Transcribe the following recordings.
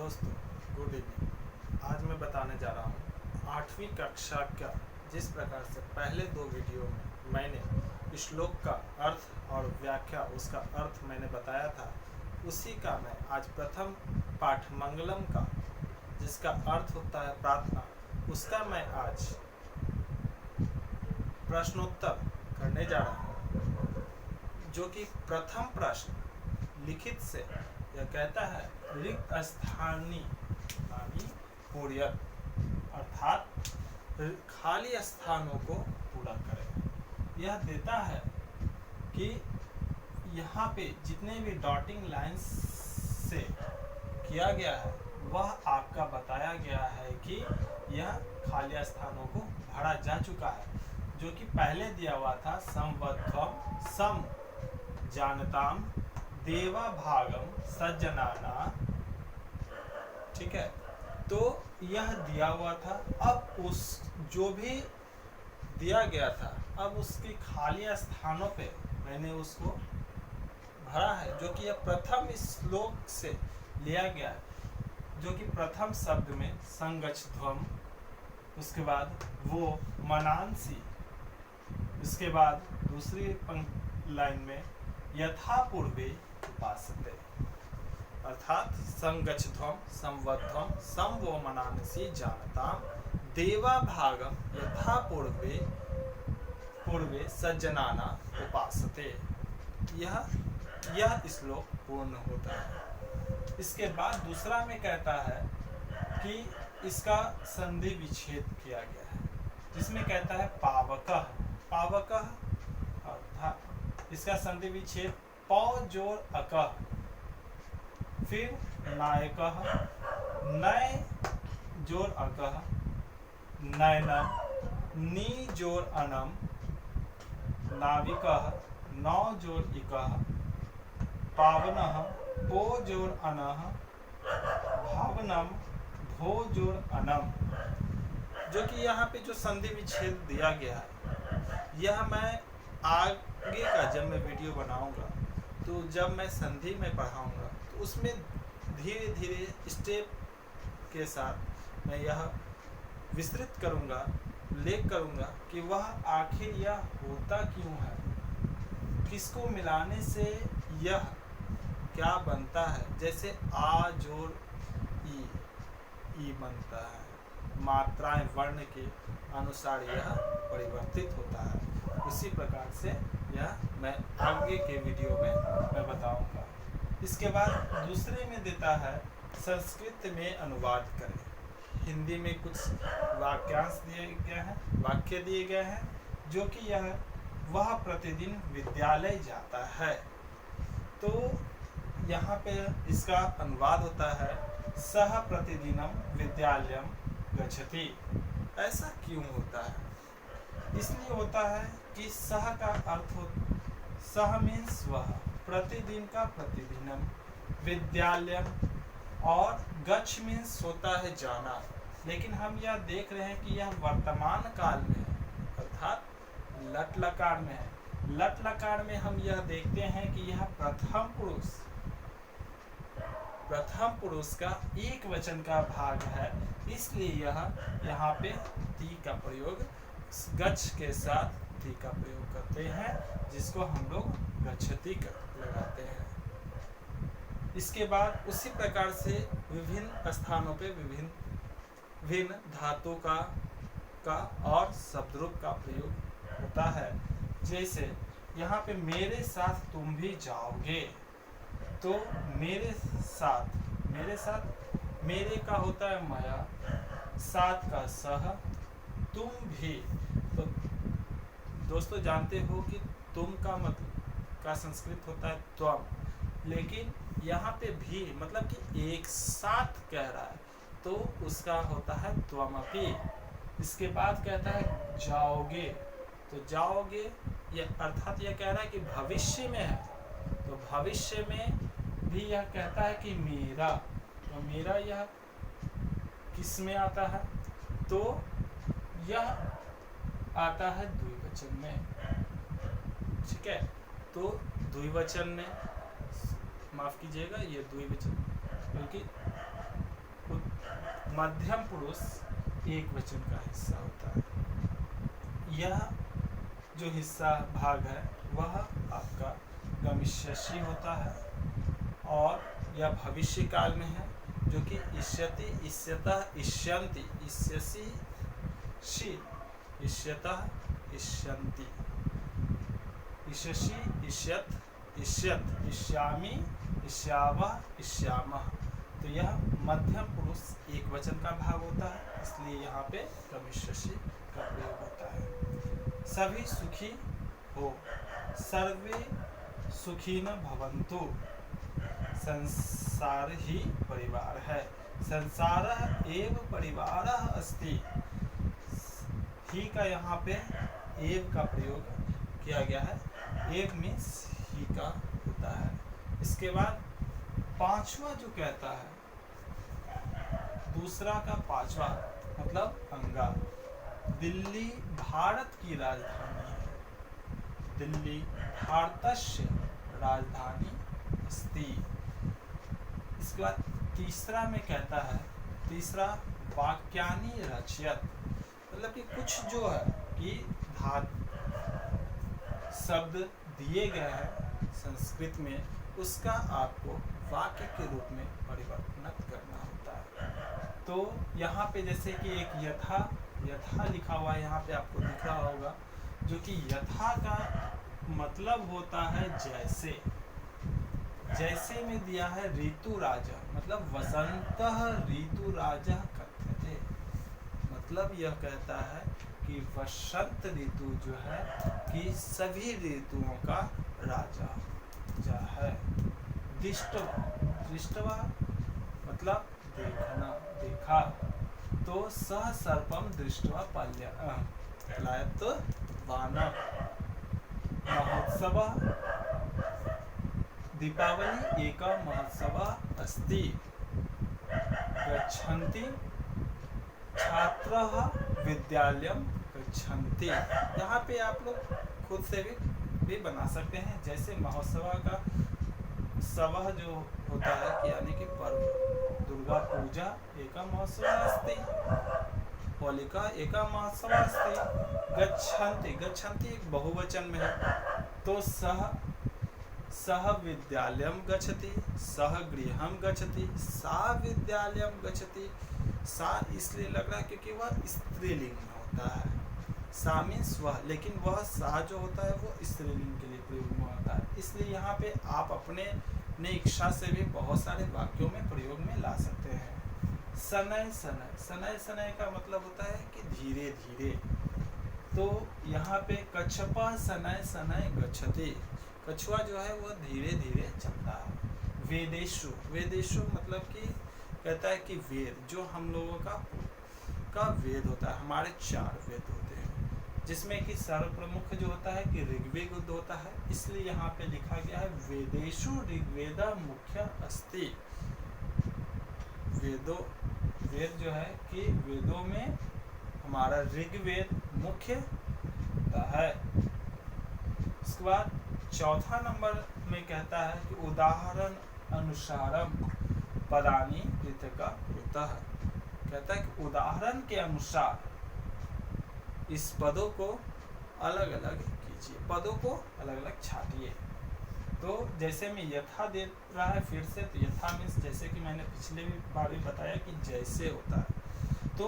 दोस्तों good evening. आज मैं बताने जा रहा हूँ 8वीं कक्षा का जिस प्रकार से पहले दो वीडियो में मैंने श्लोक का अर्थ और व्याख्या उसका अर्थ मैंने बताया था, उसी का मैं आज प्रथम पाठ मंगलम का जिसका अर्थ होता है प्रार्थना, उसका मैं आज प्रश्नोत्तर करने जा रहा हूँ। जो कि प्रथम प्रश्न लिखित से यह कहता है रिक्त स्थानी पूर्यत, अर्थात खाली स्थानों को पूरा करें। यह देता है कि यहाँ पे जितने भी डॉटिंग लाइंस से किया गया है वह आपका बताया गया है कि यह खाली स्थानों को भरा जा चुका है, जो कि पहले दिया हुआ था संवध्वम सम जानताम देवा भागम सज्जनाना। ठीक है, तो यह दिया हुआ था। अब उस जो भी दिया गया था अब उसके खाली स्थानों पे मैंने उसको भरा है, जो कि यह प्रथम श्लोक से लिया गया है, जो कि प्रथम शब्द में संगच्छध्वम, उसके बाद वो मनांसी, उसके बाद दूसरी लाइन में यथा पूर्वे उपासते, अर्थात संगच्छध्वम संवध्वम सम वो मनांसी जानताम देवा भागम यथा पूर्वे सज्जनाना उपासते। यह श्लोक पूर्ण होता है। इसके बाद दूसरा में कहता है कि इसका संधि विच्छेद किया गया है, जिसमें कहता है पावकः पावकः, अर्थात इसका संधि विच्छेद पौ जोर अकः, फिर नायकः नय जोर अकः, नयनम नी जोर अनम, नाविकः नौ जोर इकः, पावनः पो जोर अनः, भावनम भो जोर अनम। जो कि यहाँ पे जो संधि विच्छेद दिया गया है यह मैं आगे का जब मैं वीडियो बनाऊंगा तो जब मैं संधि में पढ़ाऊंगा तो उसमें धीरे धीरे स्टेप के साथ मैं यह विस्तृत करूंगा, उल्लेख करूंगा कि वह आखिर यह होता क्यों है, किसको मिलाने से यह क्या बनता है। जैसे आ जोर ई बनता है, मात्राएं वर्ण के अनुसार यह परिवर्तित होता है। उसी प्रकार से यह मैं आगे के वीडियो में मैं बताऊंगा। इसके बाद दूसरे में देता है संस्कृत में अनुवाद करें। हिंदी में कुछ वाक्यांश दिए गए हैं, वाक्य दिए गए हैं, जो कि यह वह प्रतिदिन विद्यालय जाता है। तो यहाँ पे इसका अनुवाद होता है सह प्रतिदिनम विद्यालयम गच्छति। ऐसा क्यों होता है? इसलिए होता है कि सह का अर्थ सह मीन्स वह, प्रतिदिन का प्रतिदिनम, विद्यालयम और गच्छ मीन्स होता है जाना। लेकिन हम यह देख रहे हैं कि यह वर्तमान काल में है, अर्थात लट लकार में है। लट लकार में हम यह देखते हैं कि यह प्रथम पुरुष का एक वचन का भाग है, इसलिए यह यहाँ पे ती का प्रयोग गच्छ के साथ ती का प्रयोग करते हैं, जिसको हम लोग गच्छति लगाते हैं। इसके बाद उसी प्रकार से विभिन्न स्थानों पे विभिन्न धातु का और शब्दरूप का प्रयोग होता है। जैसे यहाँ पे मेरे साथ तुम भी जाओगे, तो मेरे साथ मेरे का होता है मया, साथ का सह, तुम भी। तो दोस्तों जानते हो कि तुम का मतलब का संस्कृत होता है त्वम, लेकिन यहाँ पे भी मतलब कि एक साथ कह रहा है तो उसका होता है त्वमपि। इसके बाद कहता है जाओगे, तो जाओगे यह अर्थात यह कह रहा है कि भविष्य में है, तो भविष्य में भी यह कहता है कि मेरा, तो मेरा यह किस में आता है, तो यह आता है द्विवचन में। ठीक है, तो द्विवचन में माफ कीजिएगा, ये द्विवचन बल्कि मध्यम पुरुष एक वचन का हिस्सा होता है। यह जो हिस्सा भाग है वह आपका गमिष्यसि होता है और यह भविष्य काल में है, जो कि इष्यति, इष्यतः, इष्यन्ति, इष्यसि, षि, इष्यतः, इष्यन्ति, इष्यसि, इष्यत, इष्यत, इष्यामि, इष्यावः, इष्यामः। तो यह मध्यम पुरुष एक वचन का भाग होता है, इसलिए यहाँ पे गमिष्यसि का प्रयोग होता है। सभी सुखी हो, सर्वे सुखी न भवन्तु। संसार ही परिवार है, संसार एव परिवार अस्ति। ही का यहाँ पे एव का प्रयोग किया गया है, एव मीन्स ही का होता है। इसके बाद पांचवा जो कहता है, दूसरा का पांचवा मतलब अंगा। दिल्ली भारत की राजधानी है, दिल्ली भारतस्य राजधानी अस्ति। इसके बाद तीसरा में कहता है, तीसरा वाक्यानि रचयत, मतलब कि कुछ जो है कि शब्द दिए गए हैं संस्कृत में, उसका आपको वाक्य के रूप में परिवर्तन करना होता है। तो यहाँ पे जैसे कि एक यथा, यथा लिखा हुआ है, यहाँ पे आपको दिख रहा होगा, जो कि यथा का मतलब होता है जैसे। जैसे में दिया है ऋतु राजा, मतलब वसंतः ऋतु राजा कथ्यते, मतलब यह कहता है कि वसंत ऋतु जो है कि सभी ऋतुओं का राजा जा है। दृष्टवा, दृष्टवा मतलब देखना, देखा। तो सह सर्पम दृष्टवा पलायत वानः। महोत्सव, दीपावली एक महोत्सव अस्ति। गच्छन्ति छात्रः विद्यालयं गच्छन्ति। यहाँ पे आप लोग खुद से भी बना सकते हैं। जैसे महोत्सव का सवह जो होता है कि यानी कि पर्व, दुर्गा पूजा एका महोत्सव अस्ति, होलिका एका महोत्सव अस्ति। गच्छन्ति, गच्छन्ति एक बहुवचन में है, तो सह विद्यालयं गच्छति, सह गृहं गच्छति, सा विद्यालयं गच्छति। सा इसलिए लग रहा है क्योंकि वह स्त्रीलिंग में होता है, सा मीन्स वह, लेकिन वह सा जो होता है वो स्त्रीलिंग के लिए प्रयोग में होता है। इसलिए यहाँ पे आप अपने इच्छा से भी बहुत सारे वाक्यों में प्रयोग में ला सकते हैं। शनैः शनैः, शनैः शनैः का मतलब होता है कि धीरे धीरे। तो यहाँ पे कच्छपः शनैः शनैः गच्छति, कछुआ जो है वह धीरे धीरे चलता है। वेदेषु, वेदेषु मतलब कि कहता है कि वेद जो हम लोगों का वेद होता है, हमारे 4 वेद होते हैं, जिसमें कि सर्वप्रमुख जो होता है कि ऋग्वेद होता है। इसलिए यहाँ पे लिखा गया है वेदेषु ऋग्वेद मुख्य अस्ति। वेद जो है कि वेदों में हमारा ऋग्वेद मुख्य होता है। इसके बाद चौथा नंबर में कहता है कि उदाहरण अनुसारम पदानि पृथक्। कहता है कि उदाहरण के अनुसार इस पदों को अलग अलग कीजिए, पदों को अलग अलग छाटिए। तो जैसे में यथा दे रहा है फिर से, तो यथा मीन्स जैसे कि मैंने पिछले बार भी बताया कि जैसे होता है। तो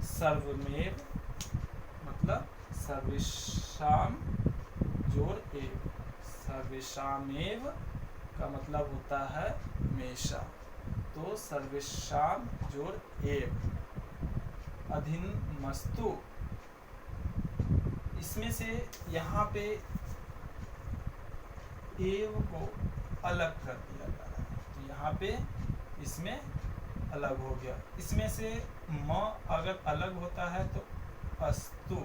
सर्वमेव मतलब सर्वेषाम जोड़ एव, सर्वेषामेव का मतलब होता है हमेशा, तो सर्वेषाम जोड़ एव। अधिनमस्तु, इसमें से यहाँ पे एव को अलग कर दिया जा रहा है, तो यहाँ पे इसमें अलग हो गया। इसमें से म अगर अलग होता है तो अस्तु,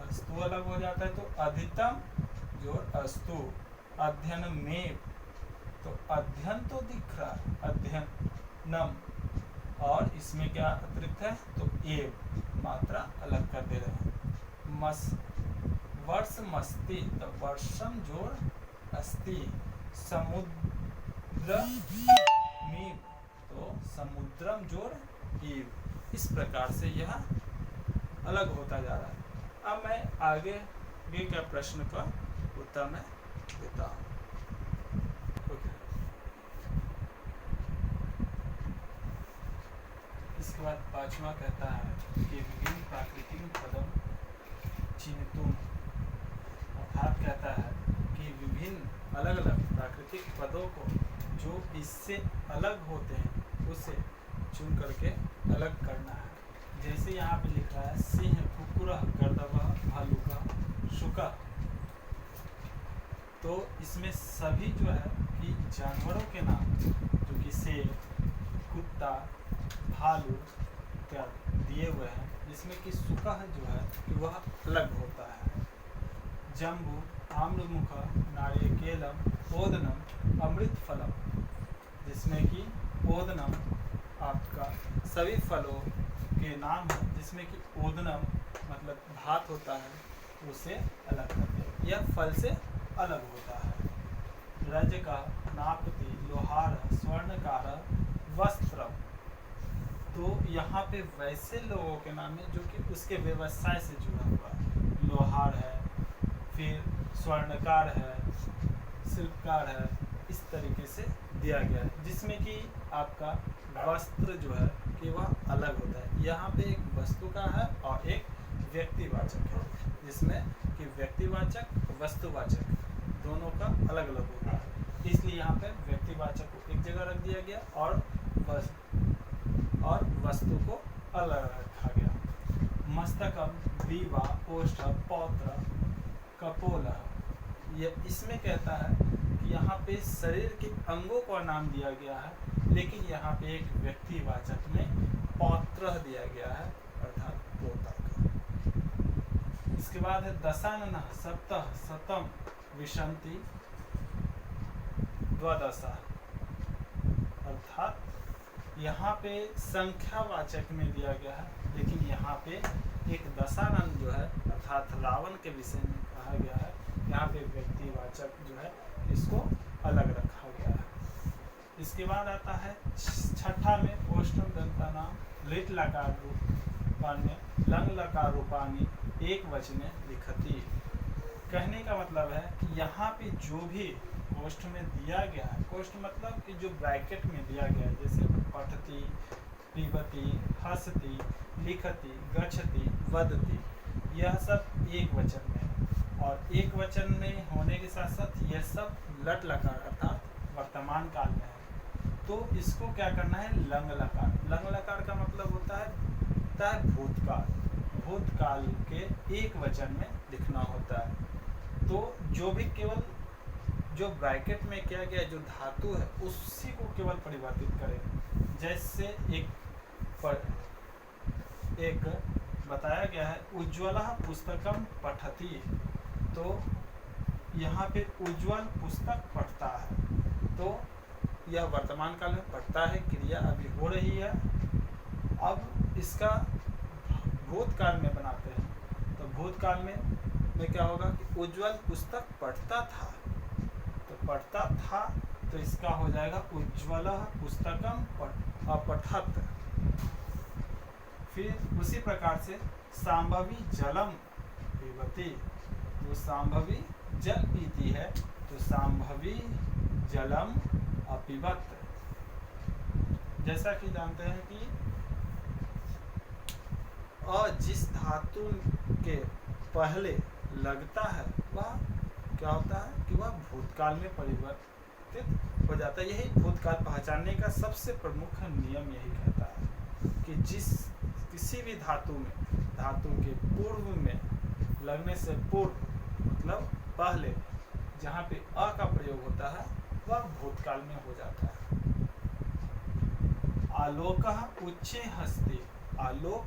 अस्तु अलग हो जाता है, तो अधितम जोड़ अस्तु। अध्ययन में, तो अध्ययन तो दिख रहा है, अध्ययनम, और इसमें क्या अतिरिक्त है, तो एव, मात्रा अलग कर दे रहे हैं। वर्ष मस्ति, तो वर्षम जोड़ अस्ति। समुद्र ईव, तो समुद्रम जोड़ ईव, इस प्रकार से यह अलग होता जा रहा है। अब मैं आगे के प्रश्न का उत्तर मैं देता हूँ। इसके बाद पांचवा कहता है कि विभिन्न प्राकृतिक पदम चिन्हतुम, अर्थात कहता है कि विभिन्न अलग अलग प्राकृतिक पदों को जो इससे अलग होते हैं उसे चुन करके अलग करना है। जैसे यहाँ पे लिखा है सिंह, कुकुर, गर्दभ, भालुका, शुका, तो इसमें सभी जो है कि जानवरों के नाम जो कि शेर, कुत्ता, भालू इत्यादि दिए हुए हैं, जिसमें कि शुका जो है कि वह अलग होता है। जम्बू, आम्रमुख, नारिकेलम, ओदनम, अमृत फलम, जिसमें कि ओदनम आपका सभी फलों के नाम है, जिसमें कि ओदनम मतलब भात होता है, उसे अलग करते हैं, यह फल से अलग होता है। रज का, नापति, लोहार, स्वर्णकार, वस्त्रम, तो यहाँ पे वैसे लोगों के नाम है जो कि उसके व्यवसाय से जुड़ा हुआ है। लोहार है, फिर स्वर्णकार है, शिल्पकार है, इस तरीके से दिया गया है, जिसमें कि आपका वस्त्र जो है कि वह अलग होता है। यहाँ पे एक वस्तु का है और एक व्यक्तिवाचक है, जिसमें कि व्यक्तिवाचक वस्तुवाचक दोनों का अलग अलग होता है, इसलिए यहाँ पे व्यक्तिवाचक को एक जगह रख दिया गया और वस्तु को अलग रखा गया। मस्तकम, दीवा, ओष्ठ, पौत्र, कपोल, ये इसमें कहता है कि यहाँ पे शरीर के अंगों का नाम दिया गया है, लेकिन यहाँ पे एक व्यक्तिवाचक में पौत्र दिया गया है, अर्थात पोता का। इसके बाद है दशानन, सप्तह, शतम, विशंति, द्वादशा, अर्थात यहाँ पे संख्यावाचक में दिया गया है, लेकिन यहाँ पे एक दशानन जो है अर्थात रावण के विषय में कहा गया है, यहाँ पे व्यक्तिवाचक जो है इसको अलग रखा गया है। इसके बाद आता है छठा में ओष्ठम दंतानाम, लिट लकार रूपान्य, लंग लकार रूपानी, एक वचने लिखती। कहने का मतलब है कि यहाँ पे जो भी कोष्ठ में दिया गया है, कोष्ठ मतलब कि जो ब्रैकेट में दिया गया है, जैसे पठती, पिबती, हसती, लिखती, गच्छति, वदती, यह सब एक वचन में है, और एक वचन में होने के साथ साथ यह सब लट लकार अर्थात वर्तमान काल में है, तो इसको क्या करना है लंग लकार। लंग लकार का मतलब होता है भूतकाल, भूतकाल के एक वचन में लिखना होता है। तो जो भी केवल जो ब्रैकेट में किया गया जो धातु है उसी को केवल परिवर्तित करें। जैसे एक बताया गया है उज्ज्वल पुस्तकम पठती, तो यहाँ पे उज्ज्वल पुस्तक पढ़ता है, तो यह वर्तमान काल में पढ़ता है, क्रिया अभी हो रही है। अब इसका भूतकाल में बनाते हैं, तो भूतकाल में क्या होगा कि उज्ज्वल पुस्तक पढ़ता था, तो पढ़ता था तो इसका हो जाएगा उज्ज्वल पुस्तकम पठत। फिर उसी प्रकार से सांभवी जलम पीबती, वो सांभवी जल पीती है, तो सांभवी जलम अपिबत। जैसा कि जानते हैं कि जिस धातु के पहले लगता है वह क्या होता है कि वह भूतकाल में परिवर्तित हो जाता है। यही भूतकाल पहचानने का सबसे प्रमुख नियम यही कहता है कि किसी भी धातु के पूर्व में लगने से पूर्व मतलब पहले जहाँ पे अ का प्रयोग होता है वह भूतकाल में हो जाता है। आलोक उच्चे हस्ते, आलोक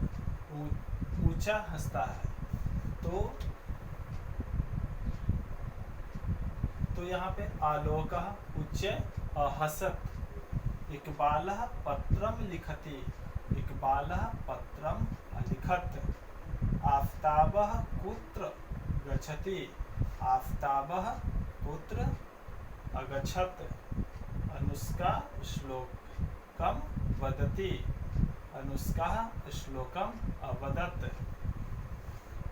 ऊंचा हंसता है, तो यहाँ पे आलोक उच्चे हसत। इकबाल पत्रम लिखति, इकबाल पत्रम लिखत। आफताब कुत्र गच्छति, आफताब कुत्र अगच्छत। अनुष्का श्लोक श्लोकम वदति, अनुष्का श्लोकम अवदत्।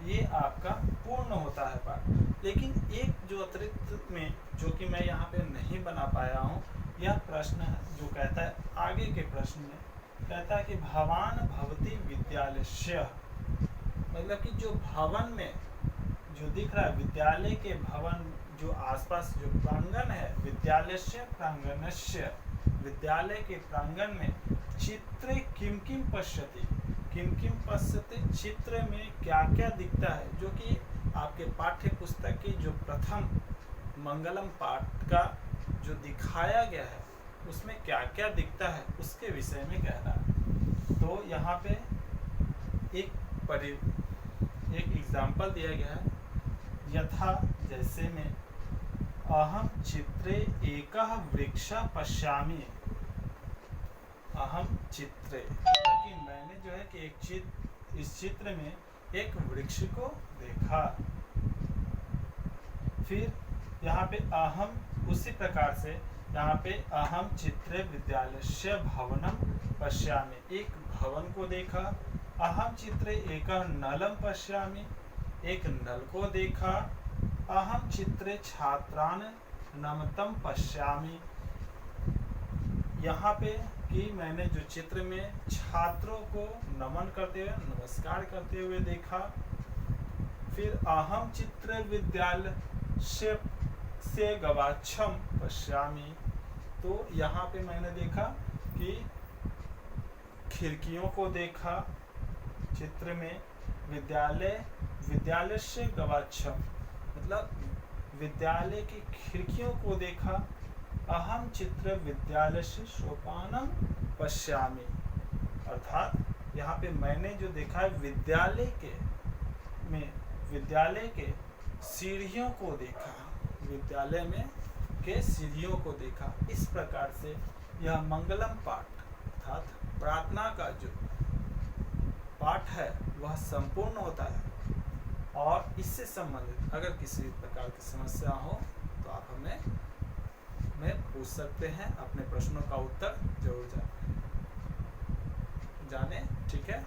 ये आपका पूर्ण होता है पाठ। लेकिन एक जो अतिरिक्त में जो कि मैं यहाँ पे नहीं बना पाया हूँ, यह प्रश्न है जो कहता है आगे के प्रश्न में, कहता है कि भवान भवति विद्यालयस्य, मतलब कि जो भवन में जो दिख रहा है, विद्यालय के भवन जो आसपास जो प्रांगण है, विद्यालयस्य प्रांगणस्य, विद्यालय के प्रांगण में चित्रे किम किम पश्यति, किम किम पश्यति, चित्र में क्या क्या दिखता है, जो कि आपके पाठ्य पुस्तक की जो प्रथम मंगलम पाठ का जो दिखाया गया है उसमें क्या क्या दिखता है उसके विषय में कह रहा है। तो यहाँ पे एक एग्जाम्पल दिया गया है, यथा जैसे में अहम चित्रे एकः वृक्ष पश्यामि, अहम चित्रे, कि मैंने जो है कि इस चित्र में एक वृक्ष को देखा। फिर यहाँ पे अहम, उसी प्रकार से यहाँ पे अहम चित्रे विद्यालयस्य भवनम पश्यामि, एक भवन को देखा। अहम चित्रे एक नलम पश्यामि, एक नल को देखा। अहम चित्रे छात्रान नमतम पश्यामि, यहाँ पे कि मैंने जो चित्र में छात्रों को नमन करते हुए, नमस्कार करते हुए देखा। फिर अहम चित्र विद्यालय से गवाक्षम पश्यामि, तो यहाँ पे मैंने देखा कि खिड़कियों को देखा चित्र में। विद्यालय से गवाक्षम मतलब विद्यालय की खिड़कियों को देखा। अहम चित्र विद्यालय से सोपानम पश्यामि, अर्थात यहाँ पे मैंने जो देखा है विद्यालय के सीढ़ियों को देखा, विद्यालय में के सीढ़ियों को देखा। इस प्रकार से यह मंगलम पाठ अर्थात प्रार्थना का जो पाठ है वह संपूर्ण होता है। और इससे संबंधित अगर किसी प्रकार की समस्या हो तो आप हमें पूछ सकते हैं, अपने प्रश्नों का उत्तर जरूर जाने। ठीक है।